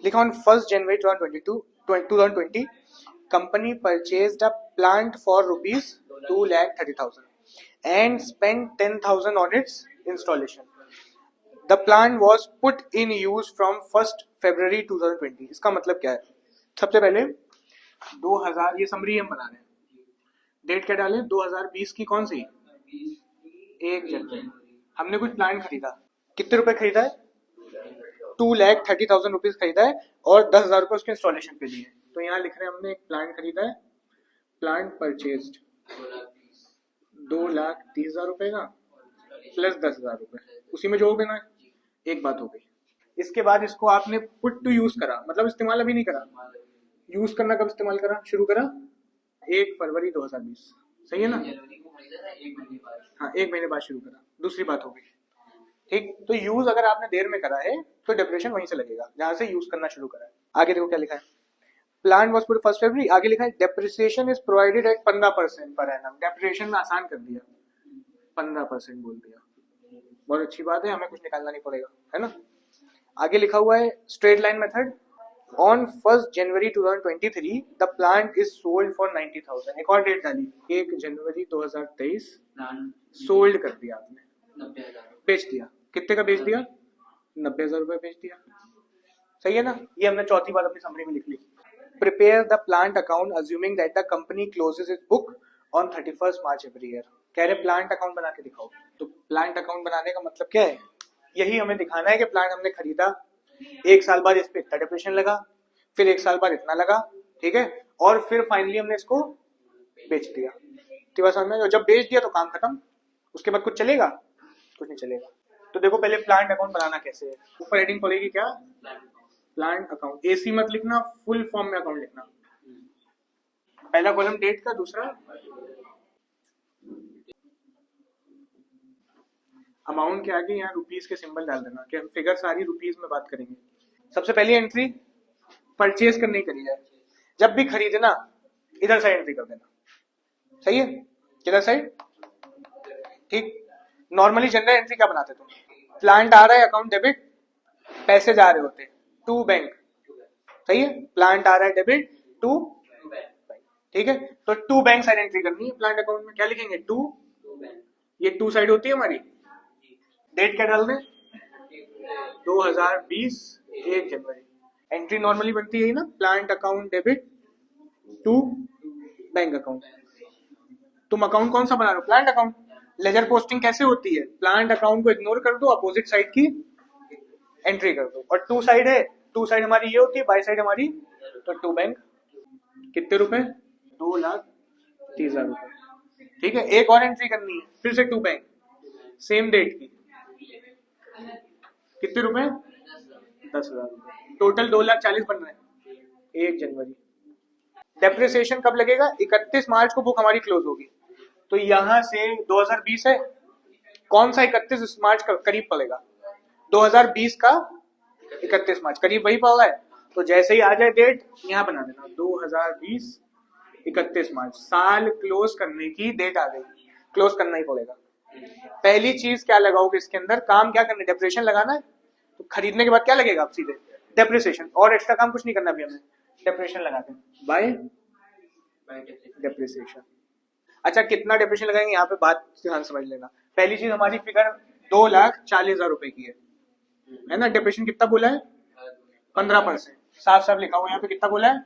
लिखा on 1st January 2020 company purchased a plant for ₹2,30,000 and spend 10,000 on it's installation. The plan was put in use from 1st February 2020. इसका मतलब क्या है? सबसे पहले 2000, ये समरी हम बना रहे हैं. डेट क्या डालें? 2020 की कौन सी? 1 जनवरी. हमने कुछ प्लान खरीदा. कितने रुपए खरीदा है? 2,30,000 रुपीज खरीदा है और 10,000 रुपए उसके इंस्टॉलेशन पे दिए. तो यहाँ लिख रहे हैं हमने एक प्लान खरीदा है, प्लान परचेज्ड 2,30,000 रुपए का प्लस 10,000 रुपए, उसी में जोड़ देना है. एक बात हो गई. इसके बाद इसको आपने पुट टू यूज करा, मतलब इस्तेमाल अभी नहीं करा. यूज करना कब इस्तेमाल करा, शुरू करा? 1 फरवरी 2020. सही है ना? हाँ, 1 महीने बाद शुरू करा. दूसरी बात हो गई. ठीक. तो यूज अगर आपने देर में करा है तो डेप्रिसिएशन वहीं से लगेगा जहां से यूज करना शुरू करा है. आगे देखो क्या लिखा है. प्लान वॉज पुट 1 फरवरी. आगे लिखा है depreciation is provided eight 15% per annum. Depreciation में आसान कर दिया, 15% बोल दिया. बहुत अच्छी बात है, हमें कुछ निकालना नहीं पड़ेगा, है ना. आगे लिखा हुआ है straight line method. On 1st January 2023 the plant is sold for 90,000. एक और डेट डाली, 1 जनवरी 2023. सोल्ड कर दिया आपने, 90,000 बेच दिया. कितने का बेच दिया? 90,000 रुपए बेच दिया. सही है ना. ये हमने चौथी बात अपनी समरी में लिख ली. Prepare the plant account assuming that the company closes its book on 31st March every year. कह रहे प्लांट अकाउंट बना के दिखाओ. तो प्लांट अकाउंट बनाने का मतलब क्या है? यही हमें दिखाना है कि प्लांट हमने खरीदा, 1 साल बाद इस पे इतना डेप्रिसिएशन लगा, फिर 1 साल बाद इतना लगा. ठीक है. और फिर फाइनली हमने इसको बेच दिया. तो बस हमने जब बेच दिया तो काम खत्म. उसके बाद कुछ चलेगा? कुछ नहीं चलेगा. तो देखो पहले प्लांट अकाउंट बनाना कैसे है. ऊपर हेडिंग पड़ेगी क्या? Plant account. एसी मत लिखना, फुल फॉर्म में अकाउंट लिखना. पहला कॉलम डेट का, दूसरा अमाउंट के आगे यहाँ रुपीस के सिंबल डाल देना कि हम फिगर सारी रुपीस में बात करेंगे. सबसे पहली एंट्री परचेज करने की करी जाए. जब भी खरीदना इधर साइड एंट्री कर देना. सही है. किधर साइड? ठीक. नॉर्मली जनरल एंट्री क्या बनाते तुम? प्लांट आ रहा है, अकाउंट डेबिट, पैसे जा रहे होते टू बैंक. सही है. प्लांट आ रहा है डेबिट टू बैंक. ठीक है. तो टू बैंक साइड एंट्री करनी है. प्लांट अकाउंट में क्या लिखेंगे? टू. ये टू साइड होती है हमारी. डेट क्या डाल दें? 2020 1 जनवरी. एंट्री नॉर्मली बनती है ना, plant account debit to bank account. तुम अकाउंट कौन सा बना रहे हो? Plant account. लेजर पोस्टिंग कैसे होती है? प्लांट अकाउंट को इग्नोर कर दो, अपोजिट साइड की एंट्री कर दो. और टू साइड है, टू साइड हमारी ये होती है, बाई साइड हमारी तो टू बैंक. कितने रुपए? 2,30,000 रुपए. ठीक है. एक और एंट्री करनी है, फिर से टू बैंक, सेम डेट की. कितने रुपए? 10,000 रुपए. टोटल 2,40,000 बन रहे हैं 1 जनवरी. डेप्रिसिएशन कब लगेगा? 31 मार्च को बुक हमारी क्लोज होगी. तो यहां से 2020 है, कौन सा 31 मार्च का करीब पड़ेगा? 2020 का 31 मार्च करीब वही पड़ रहा है. तो जैसे ही आ जाए डेट यहां बना देना, 2020 31 मार्च. साल क्लोज करने की डेट आ गई, क्लोज करना ही पड़ेगा. पहली चीज क्या लगाओगे इसके अंदर? काम क्या करना है? डेप्रिसिएशन लगाना है. तो खरीदने के बाद क्या लगेगा? आप सीधे डेप्रिसिएशन. और एक्स्ट्रा काम कुछ नहीं करना अभी हमें. डेप्रिसिएशन लगाते हैं बाय डेप्रिसिएशन. अच्छा, कितना डेप्रिसिएशन लगाएंगे यहाँ पे बात ध्यान समझ लेना. पहली चीज हमारी फिगर 2,40,000 रुपए की है ना. डेप्रिसिएशन कितना बोला है? 15%. साफ साफ लिखा हुआ यहाँ पे कितना बोला है?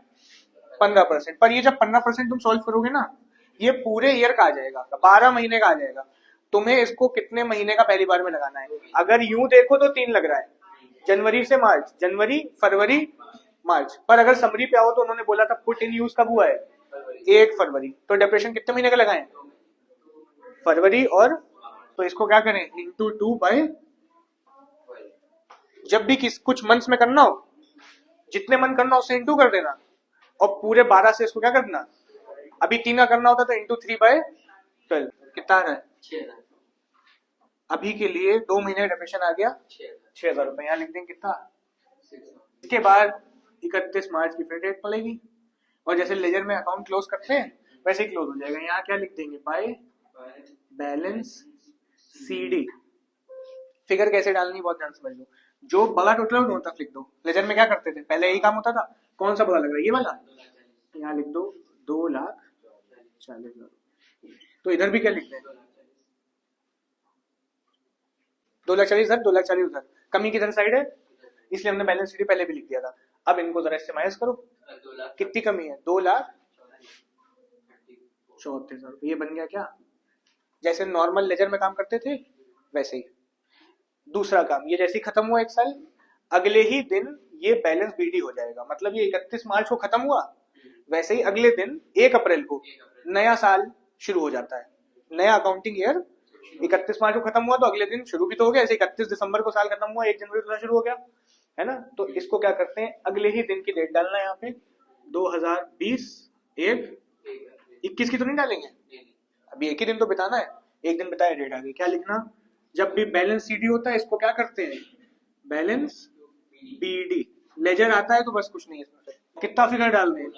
15%. पर ये जब 15% तुम सॉल्व करोगे ना, ये पूरे ईयर का आ जाएगा, 12 महीने का आ जाएगा. तुम्हें इसको कितने महीने का पहली बार में लगाना है? अगर यूं देखो तो 3 लग रहा है, जनवरी से मार्च, जनवरी फरवरी मार्च. पर अगर समरी पे आओ तो उन्होंने बोला था पुट इन यूज कब हुआ है? 1 फरवरी. तो डेप्रिसिएशन कितने महीने का लगाएं? फरवरी. और तो इसको क्या करें? Into 2 by. जब भी कुछ मंथ्स में करना हो, जितने मंथ करना हो उससे इंटू कर देना, और पूरे 12 से इसको क्या करना, अभी 3 का करना होता तो इंटू 3 बाय 12. कितना आ रहा है? 6,000. अभी के लिए 2 महीने डेप्रिसिएशन आ गया 6,000 रुपए. यहाँ लिख देंगे कितना? 6,000. इसके बाद 31 मार्च की फिर डेट पड़ेगी, और जैसे लेजर में अकाउंट क्लोज करते हैं वैसे ही क्लोज हो जाएगा. यहाँ क्या लिख देंगे? बाय बैलेंस सीडी फिगर कैसे डालनी बहुत ध्यान से समझ लो। जो बड़ा टोटल है दोनों तरफ लिख दो। लेजर में क्या करते थे, पहले यही काम होता था। कौन सा बड़ा लग रहा है, ये वाला, यहाँ लिख दो 2,40,000। तो इधर भी क्या लिख दें, 2,40,000 इधर, 2,40,000 उधर। कमी किधर साइड है, इसलिए हमने बैलेंस शीट पहले भी लिख दिया था। अब इनको जरा इससे माइनस करो, कितनी कमी है, 2,34,000। ये बन गया क्या, जैसे नॉर्मल लेजर में काम करते थे वैसे ही। दूसरा काम, ये जैसे ही खत्म हुआ एक साल, अगले ही दिन ये बैलेंस बीडी हो जाएगा। मतलब ये 31 मार्च को खत्म हुआ, वैसे ही अगले दिन 1 अप्रैल को नया साल शुरू हो जाता है। नया अकाउंटिंग ईयर 31 मार्च को खत्म हुआ तो अगले दिन शुरू भी तो हो गया। ऐसे 31 दिसंबर को साल खत्म हुआ, 1 जनवरी को शुरू हो गया, है ना। तो इसको क्या करते हैं, अगले ही दिन की डेट डालना है यहाँ पे। 2020 21 की तो नहीं डालेंगे, अभी एक ही दिन तो बिताना है, एक दिन बिताया डेट आ गई। क्या लिखना, जब भी बैलेंस सीडी होता है इसको क्या करते हैं, बैलेंस बीडी। लेजर आता है तो बस कुछ नहीं है इसमें, कितना फिगर डाल दें,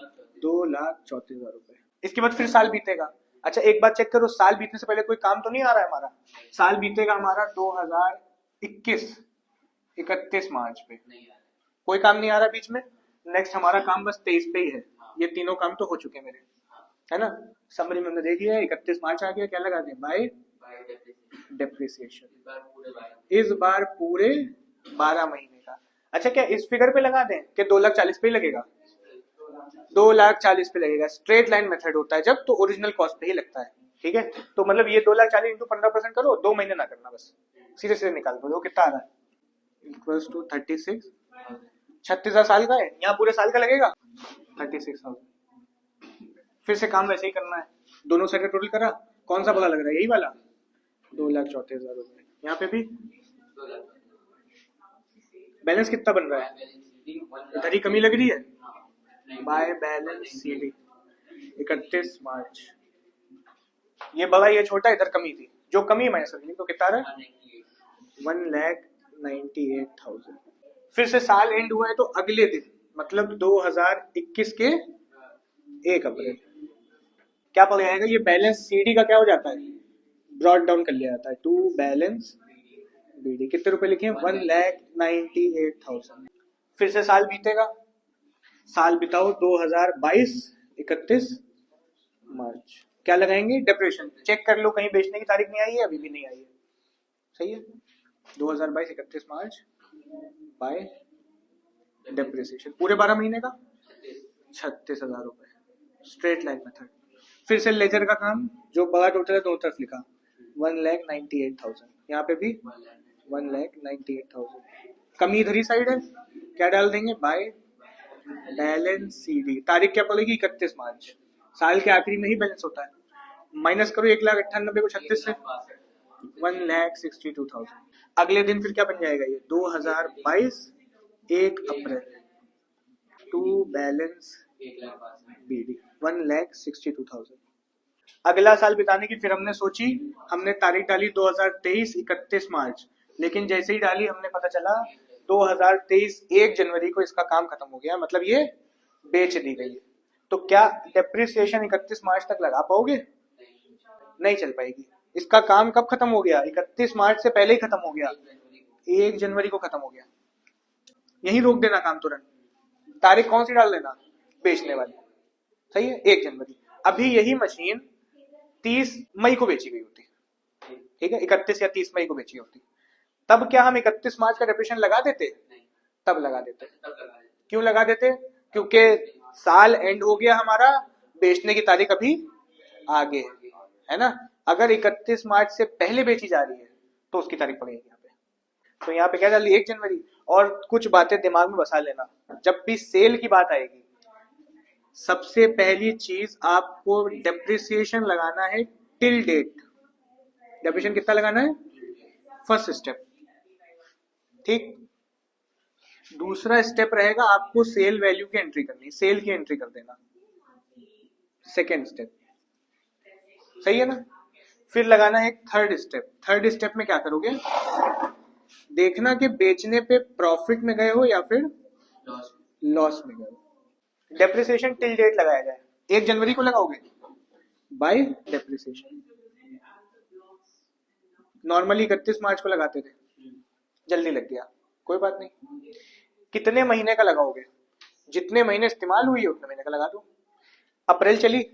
2,34,000 रुपए। इसके बाद फिर साल बीतेगा। अच्छा एक बात चेक करो, साल बीतने से पहले कोई काम तो नहीं आ रहा है हमारा। साल बीतेगा हमारा 2021 31 मार्च पे, कोई काम नहीं आ रहा बीच में। नेक्स्ट हमारा काम बस 23 पे ही है। ये तीनों काम तो हो चुके मेरे, है ना। समरी में हमने देख लिया, 31 मार्च आ गया, क्या लगा दें, बाय डेप्रिसिएशन। इस बार पूरे 12 महीने का। अच्छा क्या इस फिगर पे लगा दें कि 2,40,000 पे ही लगेगा, 2,40,000 पे लगेगा। स्ट्रेट लाइन मेथड होता है जब, तो ओरिजिनल कॉस्ट पे ही लगता है, ठीक है। तो मतलब ये 2,40,000 इंटू 15% करो, 2 महीने ना करना, बस सीधे सीधे निकाल दो। वो कितना आ रहा है, इक्वल्स टू 36, 36,000 साल का है, यहाँ पूरे साल का लगेगा 36,000। फिर से काम वैसे ही करना है, दोनों साइड का टोटल करा, कौन सा पता लग रहा है, यही वाला 2,34,000 रुपए। यहाँ पे भी बैलेंस कितना बन रहा है, इधर ही कमी लग रही है, बाय बैलेंस सीडी 31 मार्च। ये बड़ा ये छोटा, इधर कमी थी, जो कमी माइनस कर ली तो कितना रहा, 1,98,000। फिर से साल एंड हुआ है तो अगले दिन, मतलब 2021 के 1 अप्रैल क्या पड़ जाएगा, ये बैलेंस सीडी का क्या हो जाता है, ब्रॉड डाउन कर लिया जाता है टू बैलेंस बीडी। कितने रुपए लिखे, 1,98,000। फिर से साल बीतेगा, साल बिताओ 2022 31 मार्च। क्या लगाएंगे, डेप्रेशन। चेक कर लो कहीं बेचने की तारीख नहीं आई है, अभी भी नहीं आई है, सही है। 2022 31 मार्च बाय डेप्रिसिएशन, पूरे 12 महीने का 36,000 रुपए, स्ट्रेट लाइन मेथड। फिर से लेजर का काम, जो बड़ा टोटल है दोनों तरफ लिखा, 1,98,000। यहाँ पे भी 1,98,000। कमी इधर ही साइड है, क्या डाल देंगे, बाय बैलेंस सीडी। तारीख क्या पड़ेगी, 31 मार्च। साल के आखिरी में ही बैलेंस होता है। माइनस करो 1,98,000 को 36 से, 1,62,000। अगले दिन फिर क्या बन जाएगा, ये 2022 1 अप्रैल टू बैलेंस बीडी 1,62,000। अगला साल बिताने की फिर हमने सोची, हमने तारीख डाली 2023 31 मार्च, लेकिन जैसे ही डाली हमने पता चला 2023 1 जनवरी को इसका काम खत्म हो गया, मतलब ये बेच दी गई है। तो क्या डेप्रिसिएशन 31 मार्च तक लगा पाओगे, नहीं चल पाएगी। इसका काम कब खत्म हो गया, 31 मार्च से पहले ही खत्म हो गया, 1 जनवरी को खत्म हो गया। यही रोक देना काम तुरंत। तारीख कौन सी डाल देना, बेचने वाली, सही है, 1 जनवरी। अभी यही मशीन 30 मई को बेची गई होती, ठीक है, 31 या 30 मई को बेची होती, तब क्या हम 31 मार्च का डेप्रिसिएशन लगा देते, तब लगा देते। क्यों लगा देते, क्योंकि साल एंड हो गया हमारा, बेचने की तारीख अभी आगे है ना। अगर 31 मार्च से पहले बेची जा रही है तो उसकी तारीख पड़ेगी यहाँ पे। तो यहाँ पे क्या डाली, 1 जनवरी। और कुछ बातें दिमाग में बसा लेना, जब भी सेल की बात आएगी, सबसे पहली चीज आपको डेप्रिसिएशन लगाना है टिल डेट। डेप्रिसिएशन कितना लगाना है, फर्स्ट स्टेप, ठीक। दूसरा स्टेप रहेगा आपको सेल वैल्यू की एंट्री करनी, सेल की एंट्री कर देना, सेकेंड स्टेप, सही है ना। फिर लगाना है थर्ड स्टेप। थर्ड स्टेप में क्या करोगे, देखना कि बेचने पे प्रॉफिट में गए हो या फिर लॉस में गए हो। डेप्रिसिएशन टिल डेट लगाया जाए, 1 जनवरी को लगाओगे बाय डेप्रिसिएशन। नॉर्मली 31 मार्च को लगाते थे, जल्दी लग गया, कोई बात नहीं। कितने महीने का लगाओगे? जितने महीने इस्तेमाल हुई है उतने महीने का लगा दो। अप्रैल चली,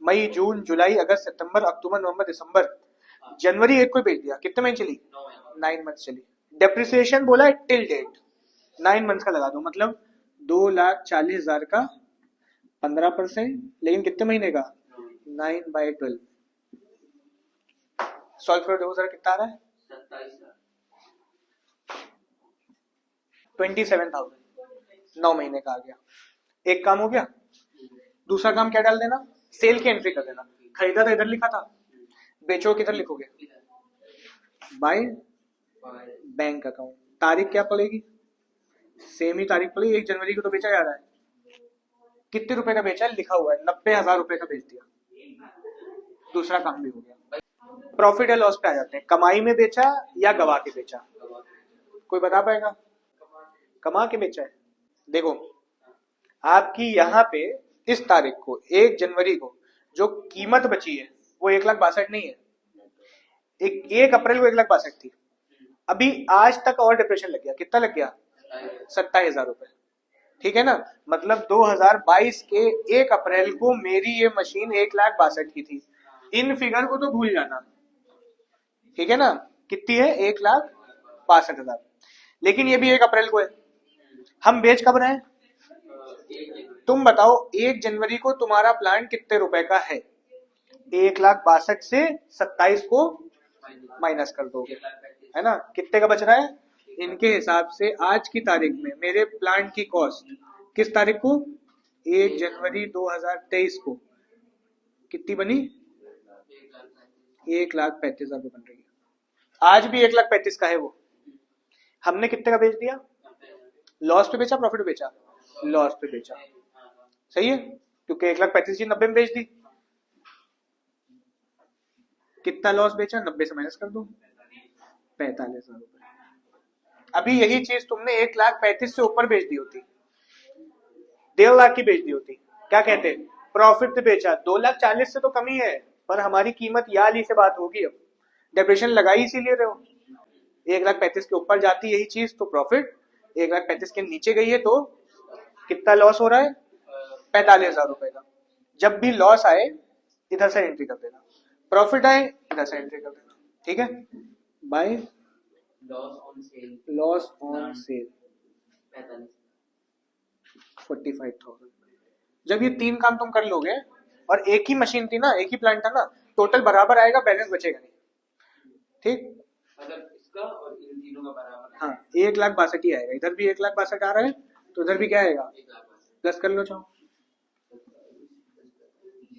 मई, जून, जुलाई, अगस्त, सितंबर, अक्टूबर, नवंबर, दिसंबर, जनवरी 1 को भेज दिया, कितने महीने चली? 9 मंथ चली। डेप्रिसिएशन बोला है टिल डेट, 9 मंथ्स का लगा दो, मतलब 2,40,000 का 15%, लेकिन कितने महीने का? 9/12। सॉल्व करो, देखो जरा कितना आ रहा है। 27,000 9 महीने का आ गया। एक काम हो गया। दूसरा काम क्या डाल देना? सेल की एंट्री कर देना। खरीदा था इधर लिखा था, बेचो किधर लिखोगे? By bank account. तारीख क्या पड़ेगी? सेम ही तारीख पड़ेगी, 1 जनवरी को तो बेचा जा रहा है। कितने रुपए का बेचा है? लिखा हुआ है 90,000 रुपए का बेच दिया। दूसरा काम भी हो गया। प्रॉफिट या लॉस पे आ जाते हैं। कमाई में बेचा या गवा के बेचा? कोई बता पाएगा? कमा के बेचा है। देखो आपकी यहाँ पे इस तारीख को 1 जनवरी को जो कीमत बची है वो 1,62,000 नहीं है, 1 अप्रैल को 1,62,000 थी। अभी आज तक और डिप्रेशन लग गया, कितना लग गया? 27,000 रुपए, ठीक है ना। मतलब 2022 के 1 अप्रैल को मेरी ये मशीन 1,62,000 की थी। इन फिगर को तो भूल जाना, ठीक है ना। कितनी है? 1,62,000। लेकिन ये भी 1 अप्रैल को है। हम बेच कब रहे हैं? तुम बताओ 1 जनवरी को तुम्हारा प्लान कितने रुपए का है? 1,62,000 से 27 को माइनस कर दो, है ना। कितने का बच रहा है? इनके हिसाब से आज की तारीख में मेरे प्लांट की कॉस्ट किस तारीख को? 1 जनवरी 2023 को कितनी बनी? 1,35,000 बन रही है। आज भी 1,35,000 का है वो। हमने कितने का बेच दिया? लॉस पे बेचा, प्रॉफिट पे बेचा? लॉस पे बेचा, सही है, क्योंकि 1,35,000 90 में बेच दी। कितना लॉस बेचा? 90 से माइनस कर दो, 45,000 रुपए। अभी यही चीज तुमने 1,35,000 से ऊपर बेच दी होती, 1.5 लाख की बेच दी होती, क्या कहते? प्रॉफिट पे बेचा। 2,40,000 से तो कम ही है, पर हमारी कीमत याली से बात होगी। अब डेप्रेशन लगाई इसीलिए रहे हो। 1,35,000 के ऊपर जाती यही चीज तो प्रॉफिट, 1,35,000 के नीचे गई है तो कितना लॉस हो रहा है? 45,000 रुपए का। जब भी लॉस आए इधर से एंट्री कर देना, प्रॉफिट आए इधर से एंट्री कर देना, ठीक है। By loss on sale 45,000। जब ये 3 काम तुम कर लोगे, और एक ही मशीन थी ना, एक ही प्लांट था ना, टोटल बराबर आएगा, बैलेंस बचेगा नहीं, ठीक। मतलब इसका और इन तीनों का बराबर। हाँ 1,62,000 ही आएगा। इधर भी 1,62,000 आ रहा है तो इधर भी क्या आएगा? प्लस कर लो चाहो।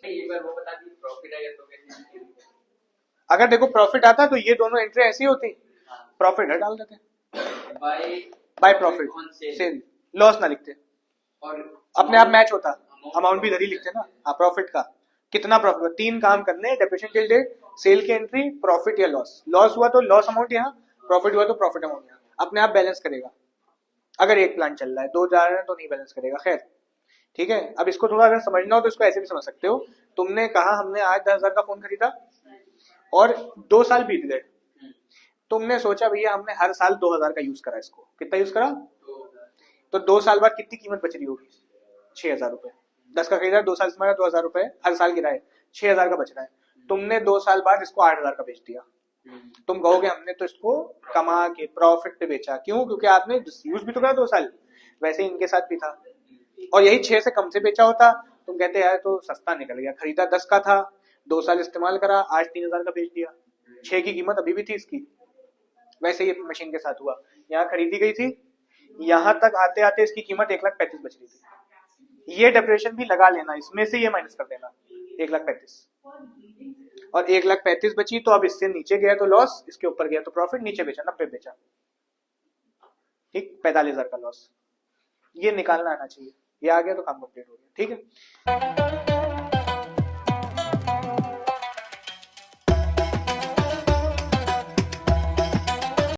एक बार वो बता दी प्रॉफिट आएगा तो कैसे? अगर देखो प्रॉफिट आता तो ये दोनों एंट्री ऐसी होती, प्रॉफिट है डाल देते, बाय प्रॉफिट सेल, लॉस ना लिखते, और अपने आप मैच होता, अमाउंट भी इधर ही लिखते ना। हाँ प्रॉफिट का कितना प्रॉफिट, 3 काम करने, डेप्रिसिएशन टिल डेट, सेल की एंट्री, प्रॉफिट या लॉस। लॉस हुआ तो लॉस अमाउंट यहाँ, प्रॉफिट हुआ तो प्रॉफिट अमाउंट यहाँ, अपने आप बैलेंस करेगा। अगर एक प्लान चल रहा है, 2 जा रहे हैं तो नहीं बैलेंस करेगा, खैर ठीक है। अब इसको थोड़ा अगर समझना हो तो इसको ऐसे भी समझ सकते हो। तुमने कहा हमने आज 10,000 का फोन खरीदा और 2 साल बीत गए, तुमने सोचा भैया हमने हर साल 2,000 का यूज करा, इसको कितना यूज करा? तो 2 साल बाद कितनी कीमत बच रही होगी? 6,000 रुपए। 10 का खरीदा, 2 साल से 2,000 रुपए हर साल गिराए, 6,000 का बच रहा है। तुमने 2 साल बाद इसको 8,000 का बेच दिया। तुम कहोगे हमने तो इसको कमा के प्रॉफिट पे बेचा, क्यों? क्योंकि आपने यूज भी तो करा 2 साल, वैसे ही इनके साथ भी था, और यही 6 से कम से बेचा होता, तुम कहते यार तो सस्ता निकल गया, खरीदा 10 का था, 2 साल इस्तेमाल करा, आज 3,000 का बेच दिया, 6 की कीमत अभी भी थी इसकी। वैसे ही मशीन के साथ हुआ, यहाँ खरीदी गई थी, यहाँ तक आते आते इसकी कीमत 1,35,000 बच रही थी। ये डेप्रेशन भी लगा लेना, इसमें से ये माइनस कर देना 1,35,000, और 1,35,000 बची तो अब इससे नीचे गया तो लॉस, इसके ऊपर गया तो प्रॉफिट, नीचे बेचा 90 बेचा, ठीक, 45,000 का लॉस। ये निकालना आना चाहिए, ये आ गया तो काम कंप्लीट हो गया, ठीक है।